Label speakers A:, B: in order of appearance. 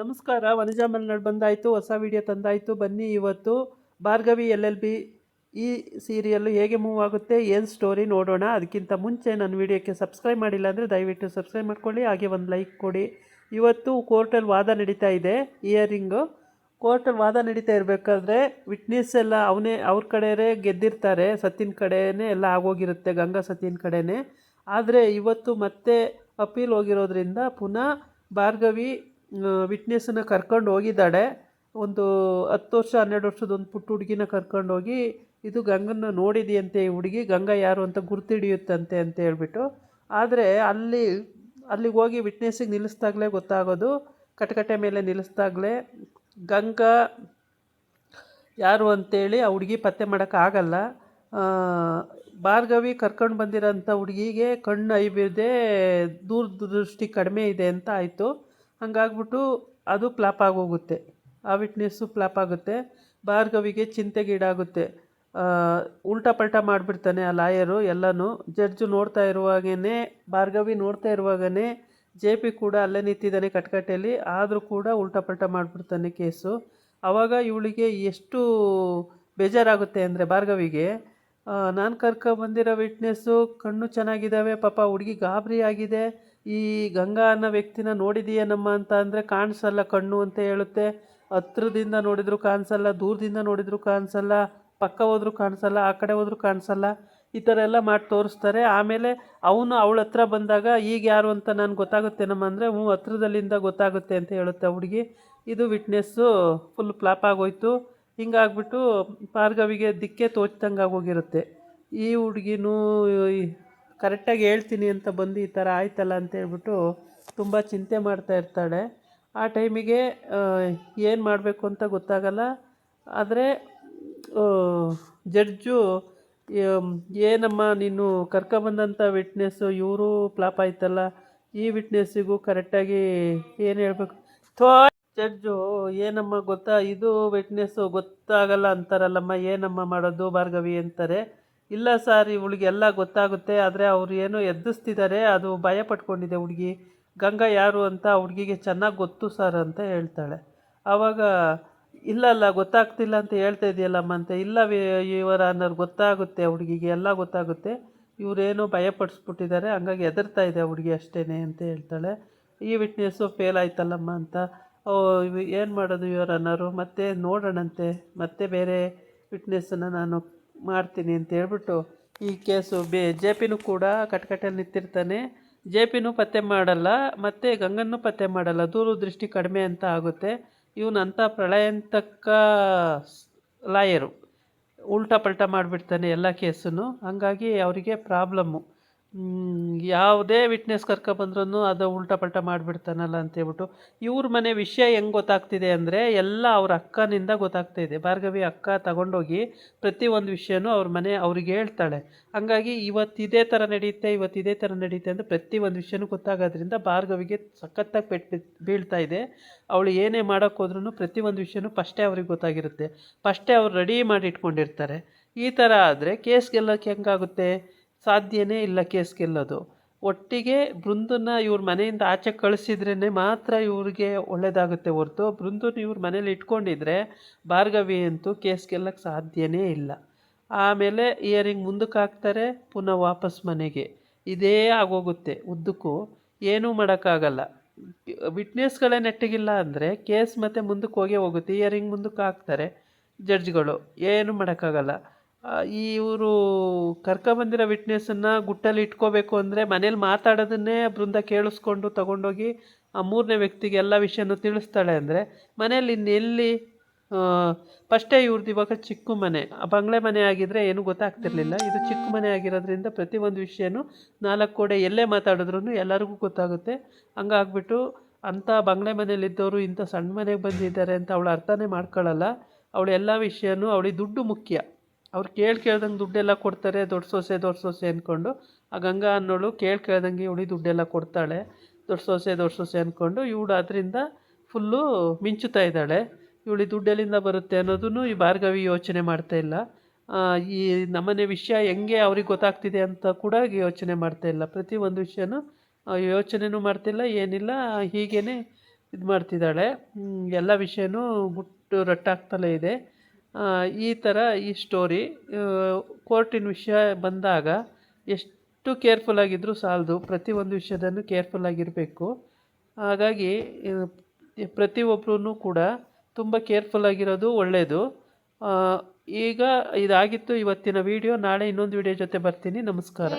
A: ನಮಸ್ಕಾರ. ವನಜಾ ಮಲ್ನಾಡ್ ಬಂದಾಯಿತು, ಹೊಸ ವಿಡಿಯೋ ತಂದಾಯಿತು. ಬನ್ನಿ ಇವತ್ತು ಭಾರ್ಗವಿ LLB ಈ ಸೀರಿಯಲ್ಲು ಹೇಗೆ ಮೂವ್ ಆಗುತ್ತೆ, ಏನು ಸ್ಟೋರಿ ನೋಡೋಣ. ಅದಕ್ಕಿಂತ ಮುಂಚೆ ನನ್ನ ವಿಡಿಯೋಕ್ಕೆ ಸಬ್ಸ್ಕ್ರೈಬ್ ಮಾಡಿಲ್ಲ ಅಂದರೆ ದಯವಿಟ್ಟು ಸಬ್ಸ್ಕ್ರೈಬ್ ಮಾಡ್ಕೊಳ್ಳಿ, ಹಾಗೆ ಒಂದು ಲೈಕ್ ಕೊಡಿ. ಇವತ್ತು ಕೋರ್ಟಲ್ಲಿ ವಾದ ನಡೀತಾ ಇದೆ, ಇಯರಿಂಗು. ಕೋರ್ಟಲ್ಲಿ ವಾದ ನಡೀತಾ ಇರಬೇಕಾದ್ರೆ ವಿಟ್ನೆಸ್ ಎಲ್ಲ ಅವ್ರ ಕಡೆಯೇ ಗೆದ್ದಿರ್ತಾರೆ, ಸತ್ಯನ ಕಡೆಯೇ ಎಲ್ಲ ಆಗೋಗಿರುತ್ತೆ, ಗಂಗಾ ಸತ್ಯನ ಕಡೆಯೇ. ಆದರೆ ಇವತ್ತು ಮತ್ತೆ ಅಪೀಲ್ ಹೋಗಿರೋದ್ರಿಂದ ಪುನಃ ಭಾರ್ಗವಿ ವಿಟ್ನೆಸ್ಸನ್ನು ಕರ್ಕೊಂಡು ಹೋಗಿದ್ದಾಳೆ. ಒಂದು 10 ವರ್ಷ 12 ವರ್ಷದ ಒಂದು ಪುಟ್ಟ ಹುಡುಗಿನ ಕರ್ಕೊಂಡೋಗಿ, ಇದು ಗಂಗನ್ನ ನೋಡಿದೆಯಂತೆ ಈ ಹುಡುಗಿ, ಗಂಗಾ ಯಾರು ಅಂತ ಗುರ್ತಿಡಿಯುತ್ತಂತೆ ಅಂತ ಹೇಳ್ಬಿಟ್ಟು. ಆದರೆ ಅಲ್ಲಿಗೆ ಹೋಗಿ ವಿಟ್ನೆಸ್ಸಿಗೆ ನಿಲ್ಲಿಸ್ದಾಗಲೇ ಗೊತ್ತಾಗೋದು, ಕಟಕಟೆ ಮೇಲೆ ನಿಲ್ಲಿಸ್ದಾಗಲೇ ಗಂಗಾ ಯಾರು ಅಂತೇಳಿ ಆ ಹುಡುಗಿ ಪತ್ತೆ ಮಾಡೋಕ್ಕಾಗಲ್ಲ. ಭಾರ್ಗವಿ ಕರ್ಕೊಂಡು ಬಂದಿರೋಂಥ ಹುಡುಗಿಗೆ ಕಣ್ಣು ಐಬಿದೆ, ದೂರದೃಷ್ಟಿ ಕಡಿಮೆ ಇದೆ ಅಂತ ಆಯಿತು. ಹಂಗಾಗ್ಬಿಟ್ಟು ಅದು ಫ್ಲಾಪ್ ಆಗೋಗುತ್ತೆ, ಆ ವಿಟ್ನೆಸ್ಸು ಫ್ಲಾಪ್ ಆಗುತ್ತೆ. ಭಾರ್ಗವಿಗೆ ಚಿಂತೆಗೀಡಾಗುತ್ತೆ. ಉಲ್ಟಾ ಪಲ್ಟಾ ಮಾಡಿಬಿಡ್ತಾನೆ ಆ ಲಾಯರು ಎಲ್ಲನೂ. ಜಡ್ಜು ನೋಡ್ತಾ ಇರುವಾಗೇ, ಭಾರ್ಗವಿ ನೋಡ್ತಾ ಇರುವಾಗನೇ JP ಕೂಡ ಅಲ್ಲೇ ನಿಂತಿದ್ದಾನೆ ಕಟ್ಕಟೆಯಲ್ಲಿ, ಆದರೂ ಕೂಡ ಉಲ್ಟಾ ಪಲ್ಟಾ ಮಾಡಿಬಿಡ್ತಾನೆ ಕೇಸು. ಆವಾಗ ಇವಳಿಗೆ ಎಷ್ಟು ಬೇಜಾರಾಗುತ್ತೆ ಅಂದರೆ ಭಾರ್ಗವಿಗೆ, ನಾನು ಬಂದಿರೋ ವಿಟ್ನೆಸ್ಸು ಕಣ್ಣು ಚೆನ್ನಾಗಿದ್ದಾವೆ, ಪಾಪ ಹುಡುಗಿ ಗಾಬರಿ ಆಗಿದೆ, ಈ ಗಂಗಾ ಅನ್ನೋ ವ್ಯಕ್ತಿನ ನೋಡಿದೀಯನಮ್ಮ ಅಂತ ಅಂದರೆ ಕಾಣಿಸಲ್ಲ ಕಣ್ಣು ಅಂತ ಹೇಳುತ್ತೆ. ಹತ್ರದಿಂದ ನೋಡಿದ್ರು ಕಾಣಿಸಲ್ಲ, ದೂರದಿಂದ ನೋಡಿದ್ರು ಕಾಣಿಸಲ್ಲ, ಪಕ್ಕ ಹೋದ್ರೂ ಕಾಣಿಸಲ್ಲ, ಆ ಕಡೆ ಹೋದ್ರೂ ಕಾಣಿಸಲ್ಲ, ಈ ಥರ ಎಲ್ಲ ಮಾಡಿ ತೋರಿಸ್ತಾರೆ. ಆಮೇಲೆ ಅವಳ ಹತ್ರ ಬಂದಾಗ ಈಗ ಯಾರು ಅಂತ ನಾನು ಗೊತ್ತಾಗುತ್ತೇನಮ್ಮ ಅಂದರೆ, ಹತ್ರದಲ್ಲಿಂದ ಗೊತ್ತಾಗುತ್ತೆ ಅಂತ ಹೇಳುತ್ತೆ ಹುಡುಗಿ. ಇದು ವಿಟ್ನೆಸ್ಸು ಫುಲ್ ಫ್ಲಾಪ್ ಆಗೋಯ್ತು. ಹಿಂಗಾಗ್ಬಿಟ್ಟು ಭಾರ್ಗವಿಗೆ ದಿಕ್ಕೇ ತೋಚ್ದಂಗೆ ಆಗೋಗಿರುತ್ತೆ. ಈ ಹುಡುಗಿನೂ ಕರೆಕ್ಟಾಗಿ ಹೇಳ್ತೀನಿ ಅಂತ ಬಂದು ಈ ಥರ ಆಯ್ತಲ್ಲ ಅಂತ ಹೇಳ್ಬಿಟ್ಟು ತುಂಬ ಚಿಂತೆ ಮಾಡ್ತಾ ಇರ್ತಾಳೆ. ಆ ಟೈಮಿಗೆ ಏನು ಮಾಡಬೇಕು ಅಂತ ಗೊತ್ತಾಗಲ್ಲ. ಆದರೆ ಜಡ್ಜು, ಏನಮ್ಮ ನೀನು ಕರ್ಕೊಬಂದಂಥ ವಿಟ್ನೆಸ್ಸು ಇವರು ಫ್ಲಾಪ್ ಆಯ್ತಲ್ಲ, ಈ ವಿಟ್ನೆಸ್ಸಿಗೂ ಕರೆಕ್ಟಾಗಿ ಏನು ಹೇಳಬೇಕು. ಜಡ್ಜು ಏನಮ್ಮ ಗೊತ್ತಾ, ಇದು ವಿಟ್ನೆಸ್ಸು ಗೊತ್ತಾಗಲ್ಲ ಅಂತಾರಲ್ಲಮ್ಮ, ಏನಮ್ಮ ಮಾಡೋದು ಭಾರ್ಗವಿ ಅಂತಾರೆ. ಇಲ್ಲ ಸರ್, ಇವಳಿಗೆಲ್ಲ ಗೊತ್ತಾಗುತ್ತೆ, ಆದರೆ ಅವ್ರು ಏನೋ ಎದ್ದಿಸ್ತಿದ್ದಾರೆ, ಅದು ಭಯ ಪಟ್ಕೊಂಡಿದೆ ಹುಡುಗಿ, ಗಂಗಾ ಯಾರು ಅಂತ ಹುಡುಗಿಗೆ ಚೆನ್ನಾಗಿ ಗೊತ್ತು ಸರ್ ಅಂತ ಹೇಳ್ತಾಳೆ. ಆವಾಗ ಇಲ್ಲ ಗೊತ್ತಾಗ್ತಿಲ್ಲ ಅಂತ ಹೇಳ್ತಾ ಇದೆಯಲ್ಲಮ್ಮ ಅಂತ. ಇಲ್ಲ ಇವರ ಅನ್ನೋರು ಗೊತ್ತಾಗುತ್ತೆ, ಹುಡುಗಿಗೆ ಎಲ್ಲ ಗೊತ್ತಾಗುತ್ತೆ, ಇವರೇನೋ ಭಯಪಡಿಸ್ಬಿಟ್ಟಿದ್ದಾರೆ, ಹಂಗಾಗಿ ಹೆದರ್ತಾ ಇದೆ ಹುಡುಗಿ ಅಷ್ಟೇ ಅಂತ ಹೇಳ್ತಾಳೆ. ಈ ವಿಟ್ನೆಸ್ಸು ಫೇಲ್ ಆಯ್ತಲ್ಲಮ್ಮ ಅಂತ. ಏನು ಮಾಡೋದು ಇವರ ಅನ್ನೋರು, ಮತ್ತೆ ನೋಡೋಣಂತೆ, ಮತ್ತೆ ಬೇರೆ ವಿಟ್ನೆಸ್ಸನ್ನು ನಾನು ಮಾಡ್ತೀನಿ ಅಂತ ಹೇಳ್ಬಿಟ್ಟು ಈ ಕೇಸು JPನೂ ಕೂಡ ಕಟ್ಕಟೆಯಲ್ಲಿ ನಿಂತಿರ್ತಾನೆ. JPನೂ ಪತ್ತೆ ಮಾಡಲ್ಲ, ಮತ್ತು ಗಂಗನ್ನೂ ಪತ್ತೆ ಮಾಡಲ್ಲ, ದೂರದೃಷ್ಟಿ ಕಡಿಮೆ ಅಂತ ಆಗುತ್ತೆ. ಇವನಂಥ ಪ್ರಳಯಂತಕ್ಕ ಲಾಯರು, ಉಲ್ಟಾ ಪಲ್ಟಾ ಮಾಡಿಬಿಡ್ತಾನೆ ಎಲ್ಲ ಕೇಸನ್ನು. ಹಂಗಾಗಿ ಅವರಿಗೆ ಪ್ರಾಬ್ಲಮ್ಮು. ಯಾವುದೇ ವಿಟ್ನೆಸ್ ಕರ್ಕೊಬಂದ್ರೂ ಅದು ಉಲ್ಟಾ ಪಲ್ಟಾ ಮಾಡಿಬಿಡ್ತಾನಲ್ಲ ಅಂತೇಳ್ಬಿಟ್ಟು. ಇವ್ರ ಮನೆ ವಿಷಯ ಹೆಂಗೆ ಗೊತ್ತಾಗ್ತಿದೆ ಅಂದರೆ, ಎಲ್ಲ ಅವ್ರ ಅಕ್ಕನಿಂದ ಗೊತ್ತಾಗ್ತಾ ಇದೆ. ಭಾರ್ಗವಿ ಅಕ್ಕ ತಗೊಂಡೋಗಿ ಪ್ರತಿ ಒಂದು ವಿಷಯನೂ ಅವ್ರ ಮನೆ ಅವ್ರಿಗೆ ಹೇಳ್ತಾಳೆ. ಹಂಗಾಗಿ ಇದೇ ಥರ ನಡೆಯುತ್ತೆ ಅಂತ ಪ್ರತಿ ಒಂದು ವಿಷಯನೂ ಗೊತ್ತಾಗೋದ್ರಿಂದ ಭಾರ್ಗವಿಗೆ ಸಖತ್ತಾಗಿ ಪೆಟ್ಟು ಬೀಳ್ತಾ ಇದೆ. ಅವಳು ಏನೇ ಮಾಡೋಕ್ಕೋದ್ರೂ ಪ್ರತಿ ಒಂದು ವಿಷಯನೂ ಫಸ್ಟೇ ಅವ್ರಿಗೆ ಗೊತ್ತಾಗಿರುತ್ತೆ, ಫಸ್ಟೇ ಅವ್ರು ರೆಡಿ ಮಾಡಿ ಇಟ್ಕೊಂಡಿರ್ತಾರೆ. ಈ ಥರ ಆದರೆ ಕೇಸ್ ಗೆಲ್ಲೋಕ್ಕೆ ಹೆಂಗಾಗುತ್ತೆ, ಸಾಧ್ಯನೇ ಇಲ್ಲ ಕೇಸ್ ಗೆಲ್ಲೋದು. ಒಟ್ಟಿಗೆ ಬೃಂದನ ಇವ್ರ ಮನೆಯಿಂದ ಆಚೆ ಕಳಿಸಿದ್ರೇ ಮಾತ್ರ ಇವ್ರಿಗೆ ಒಳ್ಳೆಯದಾಗುತ್ತೆ ಹೊರತು, ಬೃಂದನ ಇವ್ರ ಮನೇಲಿ ಇಟ್ಕೊಂಡಿದ್ರೆ ಭಾರ್ಗವಿ ಅಂತೂ ಕೇಸ್ ಗೆಲ್ಲಕ್ಕೆ ಸಾಧ್ಯನೇ ಇಲ್ಲ. ಆಮೇಲೆ ಇಯರಿಂಗ್ ಮುಂದಕ್ಕೆ ಹಾಕ್ತಾರೆ, ಪುನಃ ವಾಪಸ್ ಮನೆಗೆ. ಇದೇ ಆಗೋಗುತ್ತೆ ಉದ್ದಕ್ಕೂ, ಏನೂ ಮಾಡೋಕ್ಕಾಗಲ್ಲ. ವಿಟ್ನೆಸ್ಗಳೇ ನೆಟ್ಟಿಗಿಲ್ಲ ಅಂದರೆ ಕೇಸ್ ಮತ್ತೆ ಮುಂದಕ್ಕೆ ಹೋಗುತ್ತೆ. ಇಯರಿಂಗ್ ಮುಂದಕ್ಕೆ ಹಾಕ್ತಾರೆ ಜಡ್ಜ್ಗಳು, ಏನೂ ಮಾಡೋಕ್ಕಾಗಲ್ಲ. ಇವರು ಕರ್ಕೊಬಂದಿರೋ ವಿಟ್ನೆಸ್ಸನ್ನು ಗುಟ್ಟಲ್ಲಿ ಇಟ್ಕೋಬೇಕು ಅಂದರೆ ಮನೇಲಿ ಮಾತಾಡೋದನ್ನೇ ಬೃಂದ ಕೇಳಿಸ್ಕೊಂಡು ತಗೊಂಡೋಗಿ ಆ ಮೂರನೇ ವ್ಯಕ್ತಿಗೆ ಎಲ್ಲ ವಿಷಯನೂ ತಿಳಿಸ್ತಾಳೆ ಅಂದರೆ ಮನೇಲಿ ಇನ್ನೆಲ್ಲಿ. ಫಸ್ಟೇ ಇವ್ರದ್ದು ಇವಾಗ ಚಿಕ್ಕ ಮನೆ, ಬಂಗ್ಲೆ ಮನೆ ಆಗಿದ್ದರೆ ಏನೂ ಗೊತ್ತಾಗ್ತಿರ್ಲಿಲ್ಲ. ಇದು ಚಿಕ್ಕ ಮನೆ ಆಗಿರೋದ್ರಿಂದ ಪ್ರತಿಯೊಂದು ವಿಷಯನೂ 4 ಗೋಡೆ ಎಲ್ಲೇ ಮಾತಾಡಿದ್ರೂ ಎಲ್ಲರಿಗೂ ಗೊತ್ತಾಗುತ್ತೆ. ಹಂಗಾಗ್ಬಿಟ್ಟು ಅಂಥ ಬಂಗ್ಲೆ ಮನೇಲಿದ್ದವರು ಇಂಥ ಸಣ್ಣ ಮನೆಗೆ ಬಂದಿದ್ದಾರೆ ಅಂತ ಅವಳು ಅರ್ಥನೇ ಮಾಡ್ಕೊಳ್ಳಲ್ಲ. ಅವಳು ಎಲ್ಲ ವಿಷಯನೂ, ಅವಳಿಗೆ ದುಡ್ಡು ಮುಖ್ಯ. ಅವ್ರು ಕೇಳ್ದಂಗೆ ದುಡ್ಡೆಲ್ಲ ಕೊಡ್ತಾರೆ, ದೊಡ್ಡ ಸೊಸೆ ಅಂದ್ಕೊಂಡು. ಆ ಗಂಗಾ ಅನ್ನೋಳು ಕೇಳ್ದಂಗೆ ಇವಳಿ ದುಡ್ಡೆಲ್ಲ ಕೊಡ್ತಾಳೆ, ದೊಡ್ಡ ಸೊಸೆ ಅಂದ್ಕೊಂಡು. ಇವಳು ಅದರಿಂದ ಫುಲ್ಲು ಮಿಂಚುತ್ತಾ ಇದ್ದಾಳೆ. ಇವಳಿ ದುಡ್ಡೆಲ್ಲಿಂದ ಬರುತ್ತೆ ಅನ್ನೋದನ್ನು ಈ ಭಾರ್ಗವಿ ಯೋಚನೆ ಮಾಡ್ತಾಯಿಲ್ಲ. ಈ ನಮ್ಮನೆ ವಿಷಯ ಹೆಂಗೆ ಅವ್ರಿಗೆ ಗೊತ್ತಾಗ್ತಿದೆ ಅಂತ ಕೂಡ ಯೋಚನೆ ಮಾಡ್ತಾಯಿಲ್ಲ. ಪ್ರತಿಯೊಂದು ವಿಷಯನೂ ಯೋಚನೆನೂ ಮಾಡ್ತಿಲ್ಲ, ಏನಿಲ್ಲ. ಹೀಗೇ ಇದು ಮಾಡ್ತಿದ್ದಾಳೆ. ಎಲ್ಲ ವಿಷಯನೂ ಗುಟ್ಟು ರಟ್ಟಾಗ್ತಲೇ ಇದೆ. ಈ ಥರ ಈ ಸ್ಟೋರಿ. ಕೋರ್ಟಿನ ವಿಷಯ ಬಂದಾಗ ಎಷ್ಟು ಕೇರ್ಫುಲ್ಲಾಗಿದ್ದರೂ ಸಾಲದು, ಪ್ರತಿಯೊಂದು ವಿಷಯದಲ್ಲೂ ಕೇರ್ಫುಲ್ಲಾಗಿರಬೇಕು. ಹಾಗಾಗಿ ಪ್ರತಿಯೊಬ್ಬರೂ ಕೂಡ ತುಂಬ ಕೇರ್ಫುಲ್ಲಾಗಿರೋದು ಒಳ್ಳೆಯದು. ಈಗ ಇದಾಗಿತ್ತು ಇವತ್ತಿನ ವಿಡಿಯೋ. ನಾಳೆ ಇನ್ನೊಂದು ವಿಡಿಯೋ ಜೊತೆ ಬರ್ತೀನಿ. ನಮಸ್ಕಾರ.